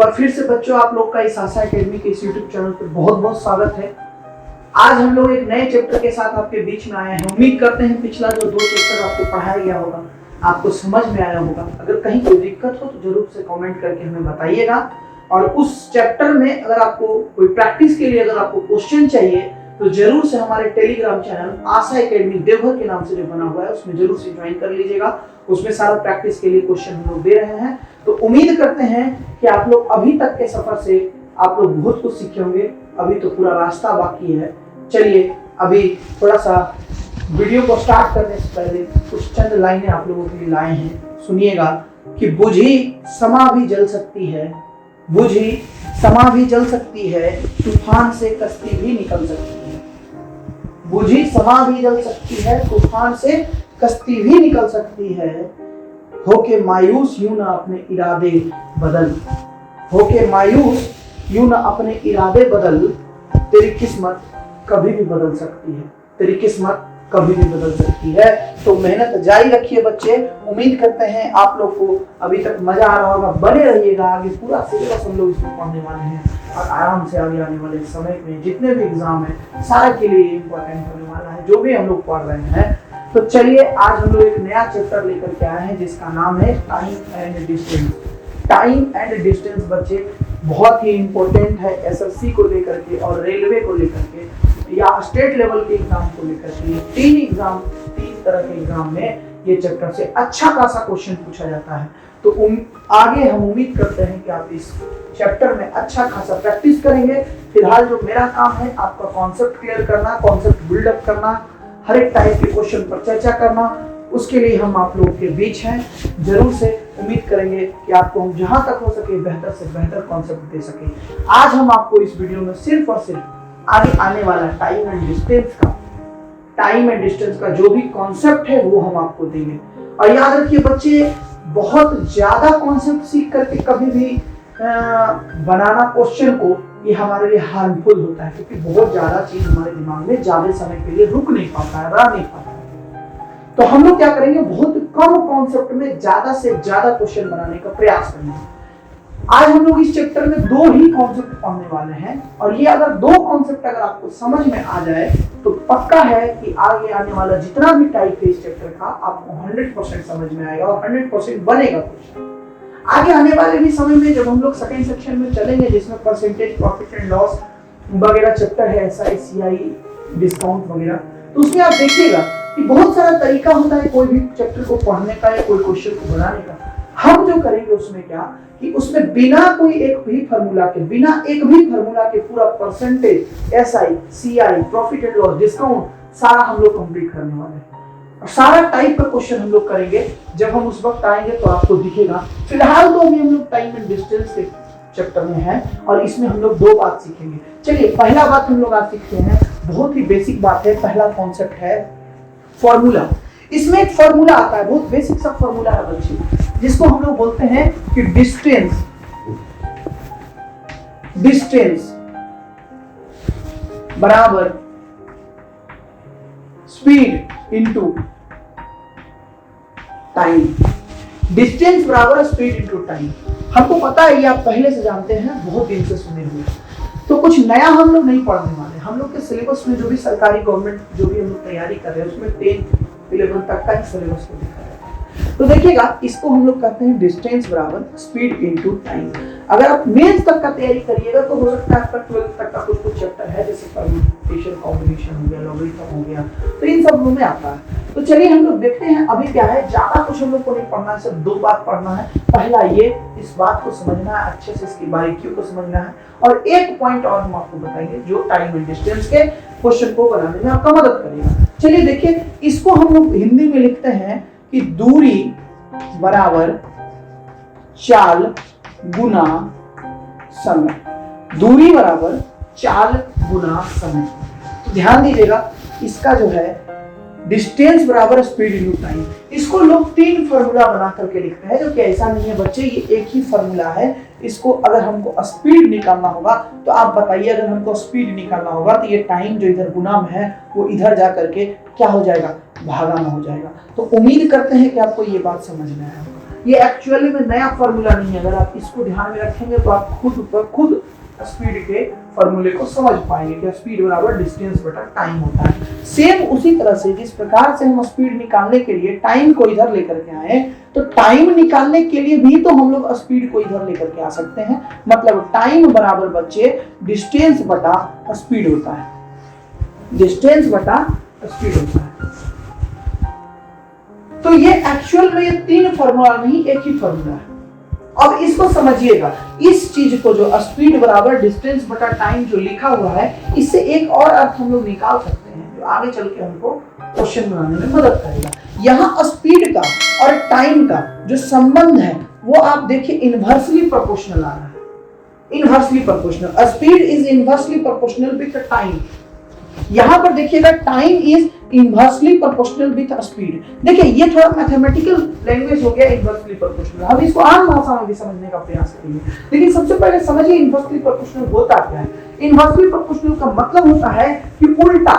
बार फिर से बच्चों आप लोग का इस आशा एकेडमी के इस यूट्यूब चैनल पर बहुत बहुत स्वागत है। आज हम लोग एक नए चैप्टर के साथ आपके बीच में आए हैं। उम्मीद करते हैं पिछला जो 2 चैप्टर आपको पढ़ाया गया होगा आपको समझ में आया होगा। अगर कहीं कोई दिक्कत हो तो जरूर से कमेंट करके हमें बताइएगा। और उस चैप्टर में अगर आपको कोई प्रैक्टिस के लिए अगर आपको क्वेश्चन चाहिए तो जरूर से हमारे टेलीग्राम चैनल आशा एकेडमी देवघर के नाम से जो बना हुआ है उसमें जरूर से ज्वाइन कर लीजिएगा। उसमें सारा प्रैक्टिस के लिए क्वेश्चन हम लोग दे रहे हैं। तो उम्मीद करते हैं कि आप लोग अभी तक के सफर से आप लोग बहुत कुछ सीखे होंगे। अभी तो पूरा रास्ता बाकी है। चलिए अभी थोड़ा सा वीडियो को स्टार्ट करने से पहले कुछ चंद लाइनें आप लोगों के लिए लाए हैं। सुनिएगा कि बुझी समा भी जल सकती है, बुझी समा भी जल सकती है, तूफान से कश्ती भी निकल सकती है। बुझी समा भी जल सकती है, तूफान से कश्ती भी निकल सकती है। होके मायूस यूं ना अपने इरादे बदल, होके मायूस यूं ना अपने इरादे बदल, तेरी किस्मत कभी भी बदल सकती है, तेरी किस्मत कभी भी बदल सकती है। तो मेहनत जारी रखिए बच्चे। उम्मीद करते हैं आप लोग को अभी तक मजा आ रहा होगा। बने रहिएगा, आगे पूरा सिलेबस हम लोग इसमें पढ़ने वाले हैं और आराम से आगे आने वाले समय में जितने भी एग्जाम है सारे के लिए इम्पोर्टेंट होने वाला है जो भी हम लोग पढ़ रहे हैं। तो चलिए आज हम लोग एक नया चैप्टर लेकर के आए हैं जिसका नाम है time and distance. Time and distance बच्चे बहुत ही इम्पोर्टेंट है एसएससी को लेकर के और रेलवे को लेकर के या स्टेट लेवल के एग्जाम को लेकर के। 3 तरह के एग्जाम में ये चैप्टर से अच्छा खासा क्वेश्चन पूछा जाता है। तो आगे हम उम्मीद करते हैं कि आप इस चैप्टर में अच्छा खासा प्रैक्टिस करेंगे। फिलहाल जो मेरा काम है आपका कॉन्सेप्ट क्लियर करना, कॉन्सेप्ट बिल्डअप करना, हर एक टाइप के क्वेश्चन पर चर्चा करना, उसके लिए हम आप लोगों के बीच हैं। जरूर से उम्मीद करेंगे कि आपको हम जहां तक हो सके बेहतर से बेहतर कॉन्सेप्ट दे सके। आज हम आपको इस वीडियो में सिर्फ और सिर्फ आगे आने वाला टाइम एंड डिस्टेंस का जो भी कॉन्सेप्ट है वो हम आपको देंगे। और याद रखिए बच्चे, बहुत ज्यादा कॉन्सेप्ट सीख करके कभी भी बनाना क्वेश्चन को ये हमारे लिए हार्मफुल होता है, क्योंकि बहुत ज्यादा चीज हमारे दिमाग में ज्यादा समय के लिए रुक नहीं पाता है, रह नहीं पाता है। तो हम लोग क्या करेंगे, बहुत कम कॉन्सेप्ट में ज्यादा से ज्यादा क्वेश्चन बनाने का प्रयास करेंगे। आज हम लोग इस चैप्टर में 2 ही कॉन्सेप्ट पढ़ने वाले हैं और ये अगर 2 कॉन्सेप्ट अगर आपको समझ में आ जाए तो पक्का है कि आगे आने वाला जितना भी टाइप है इस चैप्टर का आपको 100% समझ में आएगा और 100% बनेगा क्वेश्चन। आगे आने वाले भी समय में जब हम लोग सेकंड सेक्शन में चलेंगे जिसमें परसेंटेज, प्रॉफिट एंड लॉस वगैरह चैप्टर है, एसआई, सीआई, डिस्काउंट वगैरह, तो उसमें आप देखिएगा कि बहुत सारा तरीका होता है कोई भी चैप्टर को पढ़ने का या कोई क्वेश्चन को बनाने का। हम जो करेंगे उसमें क्या कि उसमें बिना कोई एक भी फार्मूला के पूरा percentage, SI, CI, profit and loss, discount सारा हम लोग कंप्लीट करने वाले हैं। और सारा टाइप का क्वेश्चन हम लोग करेंगे। जब हम उस वक्त आएंगे तो आपको दिखेगा। फिलहाल तो अभी हम लोग टाइम एंड डिस्टेंस के चैप्टर में हैं और इसमें हम लोग 2 बात सीखेंगे। चलिए पहला बात हम लोग आज सीखते हैं, बहुत ही बेसिक बात है। पहला कॉन्सेप्ट है फॉर्मूला। इसमें एक फॉर्मूला आता है, बहुत बेसिक सा फॉर्मूला है बच्चे, जिसको हम लोग बोलते हैं कि डिस्टेंस बराबर स्पीड इनटू टाइम। डिस्टेंस बराबर स्पीड इनटू टाइम। हमको पता है, ये आप पहले से जानते हैं, बहुत दिन से सुने हुए। तो कुछ नया हम लोग नहीं पढ़ने वाले। हम लोग के सिलेबस में जो भी सरकारी गवर्नमेंट जो भी हम लोग तैयारी कर रहे हैं उसमें 10-11 तक का ही सिलेबस को दिखा रहा है। तो देखिएगा, इसको हम लोग कहते हैं डिस्टेंस बराबर स्पीड इनटू टाइम। अगर आप मेंस तक का तैयारी करिएगा तो हो सकता है आपका 12th तक का कुछ चैप्टर है, जैसे परम्यूटेशन, कॉम्बिनेशन हो गया, लॉगरिथम हो गया, तो इन सब में आता है। तो चलिए हम लोग देखते हैं अभी क्या है। ज्यादा कुछ हम लोग को नहीं पढ़ना है, सिर्फ 2 बात पढ़ना है। पहला ये, इस बात को समझना है अच्छे से, इसकी बारीकियों को समझना है। और एक पॉइंट और हम आपको बताएंगे जो टाइम एंड डिस्टेंस के क्वेश्चन को बनाने में आपका मदद करेगा। चलिए देखिए, इसको हम लोग हिंदी में लिखते हैं कि दूरी बराबर चाल गुना समय। दूरी बराबर चाल गुना समय। तो ध्यान दीजिएगा, इसका जो है डिस्टेंस बराबर स्पीड इनटू टाइम, इसको लोग 3 फार्मूला बना करके लिखते हैं, जो कि ऐसा नहीं है बच्चे, ये एक ही फार्मूला है। इसको अगर हमको स्पीड निकालना होगा तो आप बताइए, अगर हमको स्पीड निकालना होगा तो ये टाइम जो इधर गुना में है वो इधर जा करके क्या हो जाएगा, भागा में हो जाएगा। तो उम्मीद करते हैं कि आपको ये बात समझ में आया होगा। ये एक्चुअली में नया फॉर्मूला नहीं है। अगर आप इसको ध्यान में रखेंगे तो आप खुद स्पीड के फॉर्मूले को समझ पाएंगे कि स्पीड बराबर डिस्टेंस बटा टाइम होता है। सेम उसी तरह से जिस प्रकार से हम स्पीड निकालने के लिए टाइम को इधर लेकर के आए, तो टाइम निकालने के लिए भी तो हम लोग स्पीड को इधर लेकर के आ सकते हैं। मतलब टाइम बराबर बच्चे डिस्टेंस बटा स्पीड होता है, डिस्टेंस बटा स्पीड होता है। तो ये एक्चुअल में ये तीन फॉर्मूला नहीं, एक ही फॉर्मूला है। अब इसको समझिएगा, इस चीज को जो स्पीड बराबर डिस्टेंस बटा टाइम जो लिखा हुआ है, इससे एक और अर्थ हम लोग निकाल सकते हैं जो आगे चल के हमको क्वेश्चन बनाने में मदद करेगा। यहाँ स्पीड का और टाइम का जो संबंध है वो आप देखिए इनवर्सली प्रोपोर्शनल आ रहा है। Inversely proportional, speed is inversely proportional with time. यहां पर देखिएगा time is inversely proportional with speed. देखिए ये थोड़ा मैथमेटिकल लैंग्वेज हो गया इनवर्सली प्रोपोर्शनल, हम इसको आम भाषा में भी समझने का प्रयास करेंगे। लेकिन सबसे पहले समझिए इनवर्सली प्रोपोर्शनल होता क्या है। इनवर्सली प्रोपोर्शनल का मतलब होता है कि उल्टा,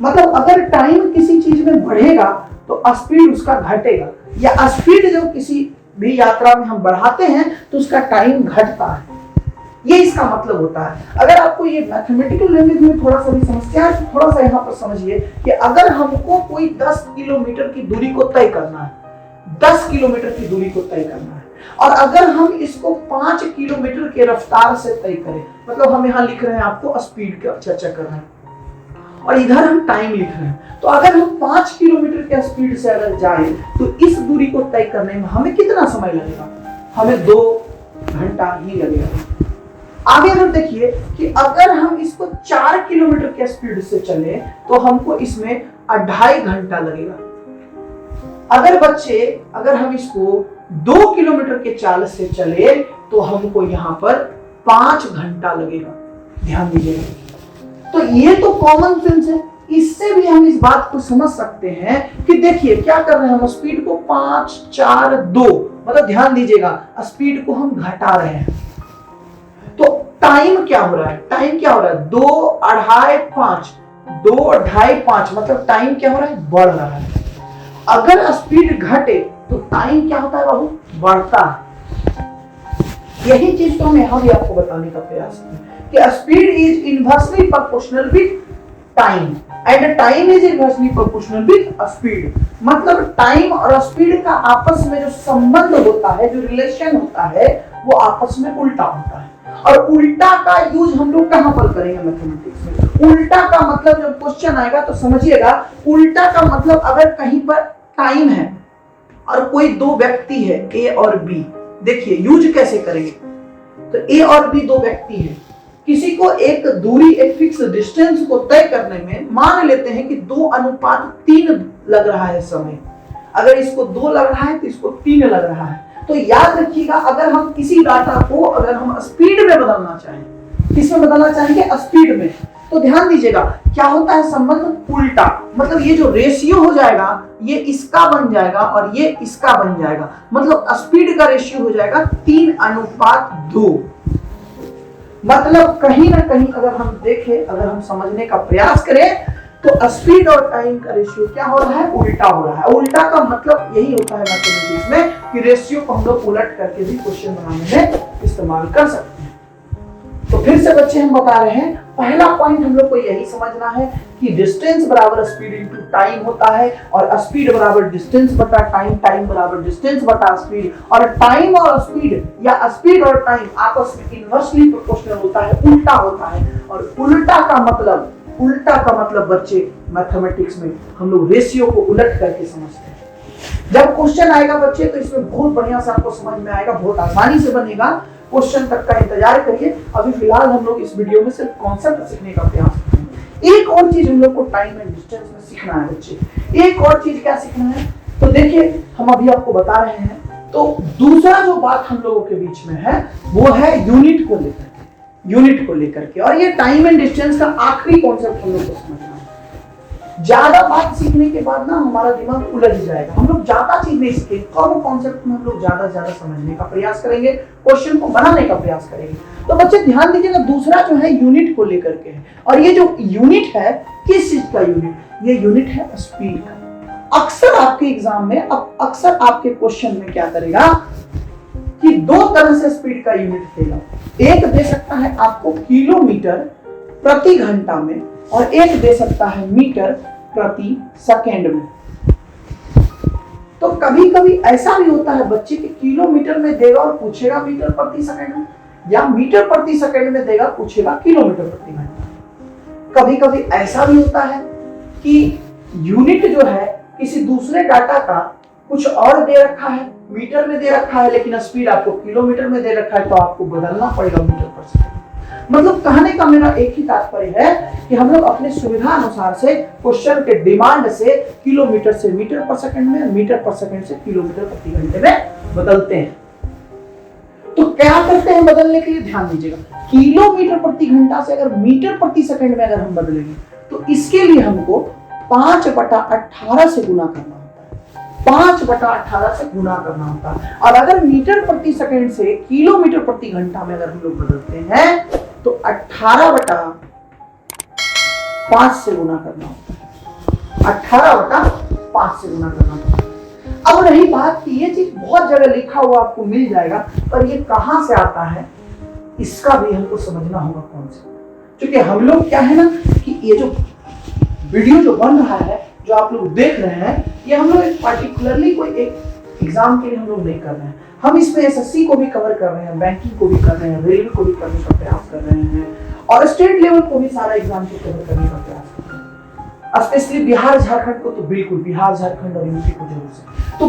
मतलब अगर टाइम किसी चीज में बढ़ेगा तो स्पीड उसका घटेगा, या स्पीड जो किसी भी यात्रा में हम बढ़ाते हैं तो उसका टाइम घटता है। ये इसका मतलब होता है। अगर आपको ये मैथमेटिकल लैंग्वेज में थोड़ा सा भी समस्या है तो थोड़ा सा यहाँ पर समझिए कि अगर हमको कोई 10 किलोमीटर की दूरी को तय करना है, 10 किलोमीटर की दूरी को तय करना है, और अगर हम इसको 5 किलोमीटर के रफ्तार से तय करें, मतलब हम यहाँ लिख रहे हैं आपको स्पीड की चर्चा कर रहे हैं और इधर हम टाइम लिख रहे हैं, तो अगर हम 5 किलोमीटर के स्पीड से अगर जाए तो इस दूरी को तय करने में हमें कितना समय लगेगा? हमें 2 घंटा ही लगेगा। आगे अगर देखिए कि अगर हम इसको 4 किलोमीटर के स्पीड से चले तो हमको इसमें 2.5 घंटा लगेगा। अगर हम इसको 2 किलोमीटर के चाल से चले तो हमको यहाँ पर 5 घंटा लगेगा। ध्यान दीजिएगा। तो ये तो कॉमन सेंस है, इससे भी हम इस बात को समझ सकते हैं कि देखिए क्या कर रहे हैं हम, स्पीड को 5, 4, 2, मतलब ध्यान दीजिएगा स्पीड को हम घटा रहे हैं। तो टाइम क्या हो रहा है? टाइम क्या हो रहा है? 2, 2.5, 5, 2, 2.5, 5, मतलब टाइम क्या हो रहा है? बढ़ रहा है। अगर स्पीड घटे तो टाइम क्या होता है बाबू? बढ़ता है। यही चीज तो हम यहां भी आपको बताने का प्रयास किया कि speed is inversely proportional with time and time is inversely proportional with speed. मतलब टाइम और स्पीड का आपस में जो संबंध होता है, जो रिलेशन होता है, वो आपस में उल्टा होता है। और उल्टा का यूज हम लोग कहां पर करेंगे मैथमेटिक्स में? उल्टा का मतलब जब क्वेश्चन आएगा तो समझिएगा, उल्टा का मतलब अगर कहीं पर टाइम है और कोई 2 व्यक्ति है ए और बी, देखिए यूज कैसे करेंगे। तो ए और बी 2 व्यक्ति हैं, किसी को एक दूरी, एक फिक्स डिस्टेंस को तय करने में मान लेते हैं कि 2:3 लग रहा है समय। अगर इसको 2 लग रहा है तो इसको 3 लग रहा है। तो याद रखिएगा, अगर हम किसी डाटा को अगर हम स्पीड में बदलना चाहें, किसमें बदलना चाहेंगे? स्पीड में। तो ध्यान दीजिएगा क्या होता है संबंध? उल्टा। मतलब ये जो रेशियो हो जाएगा ये इसका बन जाएगा और ये इसका बन जाएगा। मतलब स्पीड का रेशियो हो जाएगा 3:2। मतलब कहीं ना कहीं अगर हम देखें, अगर हम समझने का प्रयास करें तो स्पीड और टाइम का रेशियो क्या हो रहा है? उल्टा हो रहा है। उल्टा का मतलब यही होता है मैथमेटिक्स में कि रेशियो को हम लोग उलट करके भी क्वेश्चन बनाने में इस्तेमाल कर सकते हैं। तो फिर से बच्चे हम बता रहे हैं, पहला पॉइंट हम लोग को यही समझना है कि डिस्टेंस बराबर स्पीड इनटू टाइम होता है, और स्पीड बराबर डिस्टेंस बटा टाइम, टाइम बराबर डिस्टेंस बटा स्पीड, और टाइम और स्पीड या स्पीड और टाइम आपस में इनवर्सली प्रोपोर्शनल होता है, उल्टा होता है। और उल्टा का मतलब बच्चे मैथमेटिक्स में हम लोग रेशियो को उलट करके समझते हैं। जब क्वेश्चन आएगा बच्चे तो इसमें बहुत बढ़िया से आपको समझ में आएगा, बहुत आसानी से बनेगा। क्वेश्चन तक का इंतजार करिए। अभी फिलहाल हम लोग इस वीडियो में सिर्फ कॉन्सेप्ट सीखने का प्रयास करेंगे। एक और चीज हम लोग को टाइम एंड डिस्टेंस में सीखना है बच्चे। एक और चीज क्या सीखना है? तो देखिए हम अभी आपको बता रहे हैं, तो दूसरा जो बात हम लोगों के बीच में है वो है यूनिट को लेकर के। और ये टाइम एंड डिस्टेंस का आखिरी कॉन्सेप्ट हम लोग को समझना है। ज्यादा बात सीखने के बाद ना हमारा दिमाग उलझ जाएगा, हम लोग ज्यादा चीज नहीं सीखेंगे, कम कॉन्सेप्ट में हम लोग ज्यादा से ज्यादा समझने का प्रयास करेंगे, क्वेश्चन को बनाने का प्रयास करेंगे। तो बच्चे ध्यान दीजिएगा, दूसरा जो है यूनिट को लेकर के है। और ये जो यूनिट है, किस चीज का यूनिट? ये यूनिट है स्पीड का। अक्सर आपके एग्जाम में, अब अक्सर आपके क्वेश्चन में क्या करेगा कि दो तरह से स्पीड का यूनिट देगा। एक दे सकता है आपको किलोमीटर प्रति घंटा में और एक दे सकता है मीटर प्रति सेकंड में। तो कभी कभी ऐसा भी होता है बच्चे के किलोमीटर में देगा और पूछेगा मीटर प्रति सेकंड में, या मीटर प्रति सेकंड में देगा पूछेगा किलोमीटर प्रति घंटा। कभी कभी ऐसा भी होता है कि यूनिट जो है किसी दूसरे डाटा का कुछ और दे रखा है, मीटर में दे रखा है, लेकिन स्पीड आपको किलोमीटर में दे रखा है, तो आपको बदलना पड़ेगा मीटर पर सेकंड। मतलब कहने का मेरा एक ही तात्पर्य है कि हम लोग अपने सुविधा अनुसार से क्वेश्चन के डिमांड से किलोमीटर से मीटर पर सेकंड में, मीटर पर सेकंड से किलोमीटर प्रति घंटे में बदलते हैं। तो क्या करते हैं बदलने के लिए, ध्यान दीजिएगा, किलोमीटर प्रति घंटा से अगर मीटर प्रति सेकंड में अगर हम बदलेंगे तो इसके लिए हमको 5/18 से गुना करना होता है। 5/18 से गुना करना होता है। और अगर मीटर प्रति सेकंड से किलोमीटर प्रति घंटा में अगर हम लोग बदलते हैं तो 18/5 से गुना करना होता है। 18/5 से गुना करना होता है। अब रही बात कि ये चीज बहुत जगह लिखा हुआ आपको मिल जाएगा, पर ये कहां से आता है इसका भी हमको समझना होगा कौन से। क्योंकि हम लोग क्या है ना कि ये जो वीडियो जो बन रहा है, जो आप लोग देख रहे हैं, ये हम लोग पार्टिकुलरली कोई एक एग्जाम के लिए हम लोग नहीं कर रहे हैं। हम इसमें एसएससी को भी कवर कर रहे हैं, बैंकिंग को भी कर रहे हैं, रेलवे को भी करने का प्रयास कर रहे हैं और स्टेट लेवल को भी सारा एग्जाम को कवर करने का प्रयास कर रहे हैं। स्पेशली बिहार झारखंड को तो बिल्कुल, बिहार झारखंड और यूपी को जरूर से। तो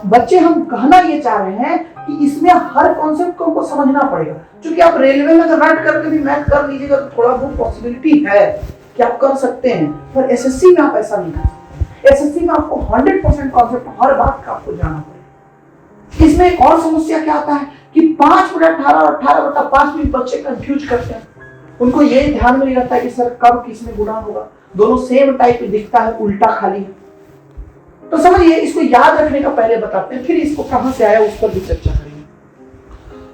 बच्चे हम कहना ये चाह रहे हैं कि इसमें हर कॉन्सेप्ट को हमको समझना पड़ेगा। क्योंकि आप रेलवे में अगर रट करके भी मैथ कर लीजिएगा तो थोड़ा बहुत पॉसिबिलिटी है कि आप कर सकते हैं, पर एसएससी में आप ऐसा नहीं कर सकते। एसएससी में आपको 100% कॉन्सेप्ट हर बात का आपको जाना पड़ेगा। इसमें एक और समस्या क्या आता है कि 5/18 और 18/5 में बच्चे कंफ्यूज करते हैं। उनको ये ध्यान में नहीं रहता है कि सर कब किसमें गुणा होगा, दोनों सेम टाइप दिखता है, उल्टा खाली है। तो समझिए, इसको याद रखने का पहले बताते हैं, फिर इसको कहां से आया उस पर भी चर्चा करेंगे।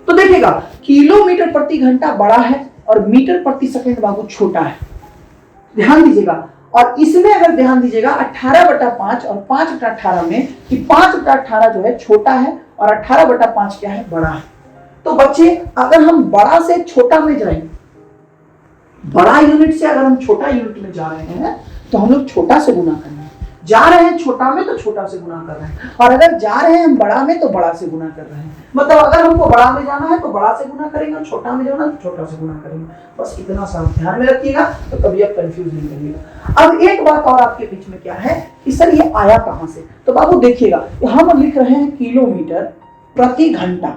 तो देखिएगा, किलोमीटर प्रति घंटा बड़ा है और मीटर प्रति सेकंड बाबू छोटा है, ध्यान दीजिएगा। और इसमें अगर ध्यान दीजिएगा 18/5 और 5/18 में कि 5/18 जो है छोटा है और 18/5 क्या है, बड़ा है। तो बच्चे अगर हम बड़ा से छोटा में जाएं, बड़ा यूनिट से अगर हम छोटा यूनिट में जा रहे हैं तो हम लोग छोटा से गुना करेंगे। जा रहे हैं छोटा में तो छोटा से गुना कर रहे हैं, और अगर जा रहे हैं हम बड़ा में तो बड़ा से गुना कर रहे हैं। मतलब अगर हमको बड़ा में जाना है तो बड़ा से गुना करेंगे, और छोटा में जाना है तो छोटा से गुना करेंगे। बस इतना सा ध्यान में रखिएगा, तो कभी आप कंफ्यूज नहीं करिएगा। अब एक बात और आपके बीच में क्या है कि सर ये आया कहां से, तो बाबू देखिएगा, हम लिख रहे हैं किलोमीटर प्रति घंटा,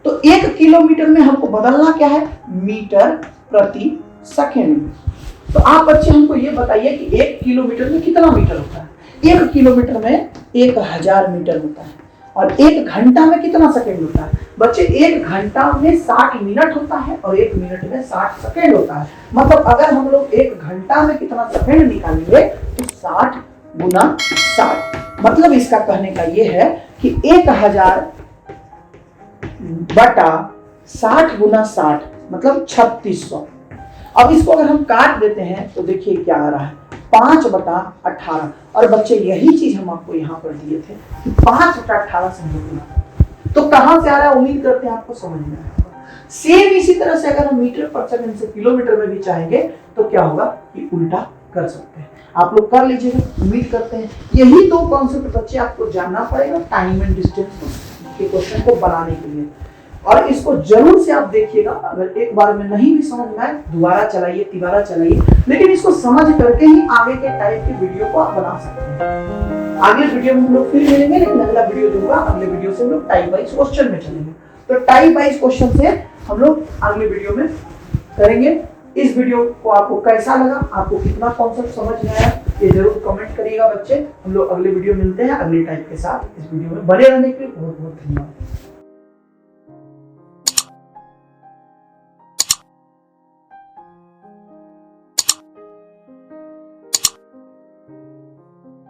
तो 1 किलोमीटर में हमको बदलना क्या है, मीटर प्रति सेकंड में। तो आप बच्चे हमको ये बताइए कि 1 किलोमीटर में कितना मीटर होता है। 1 किलोमीटर में 1000 मीटर होता है, और 1 घंटा में कितना सेकंड होता है बच्चे। 1 घंटा में 60 मिनट होता है और 1 मिनट में 60 सेकंड होता है। मतलब अगर हम लोग 1 घंटा में कितना सेकंड निकालेंगे तो 60 गुना 60। मतलब इसका कहने का ये है कि 1000 बटा 60 गुना 60 मतलब 3600। अब इसको अगर हम काट देते हैं तो देखिए क्या आ रहा है, 5/18। और बच्चे यही चीज हम आपको यहाँ पर दिए थे कि 5/18 से हम गुना। तो कहां से आ रहा है, उम्मीद करते हैं आपको समझ में आएगा। सेम इसी तरह से अगर हम मीटर पर सेकंड से किलोमीटर में भी चाहेंगे तो क्या होगा कि उल्टा कर सकते हैं। आप लोग कर लीजिएगा, उम्मीद करते हैं। यही 2 कॉन्सेप्ट बच्चे आपको जानना पड़ेगा टाइम एंड डिस्टेंस के क्वेश्चन को बनाने के लिए, और इसको जरूर से आप देखिएगा। अगर एक बार में नहीं भी समझ में आए दोबारा चलाइए, तिबारा चलाइए, लेकिन इसको समझ करके ही आगे के टाइप की वीडियो को आप बना सकते हैं। अगले वीडियो में हम लोग फिर मिलेंगे, लेकिन अगला वीडियो जो होगा, अगले वीडियो से हम लोग टाइप वाइज क्वेश्चन में चलेंगे। तो टाइप वाइज क्वेश्चन से हम लोग अगले वीडियो में करेंगे। इस वीडियो को आपको कैसा लगा, आपको कितना कॉन्सेप्ट समझ में आया, ये जरूर कमेंट करिएगा बच्चे। हम लोग अगले वीडियो मिलते हैं अगले टाइप के साथ। इस वीडियो में बने रहने के लिए बहुत बहुत धन्यवाद।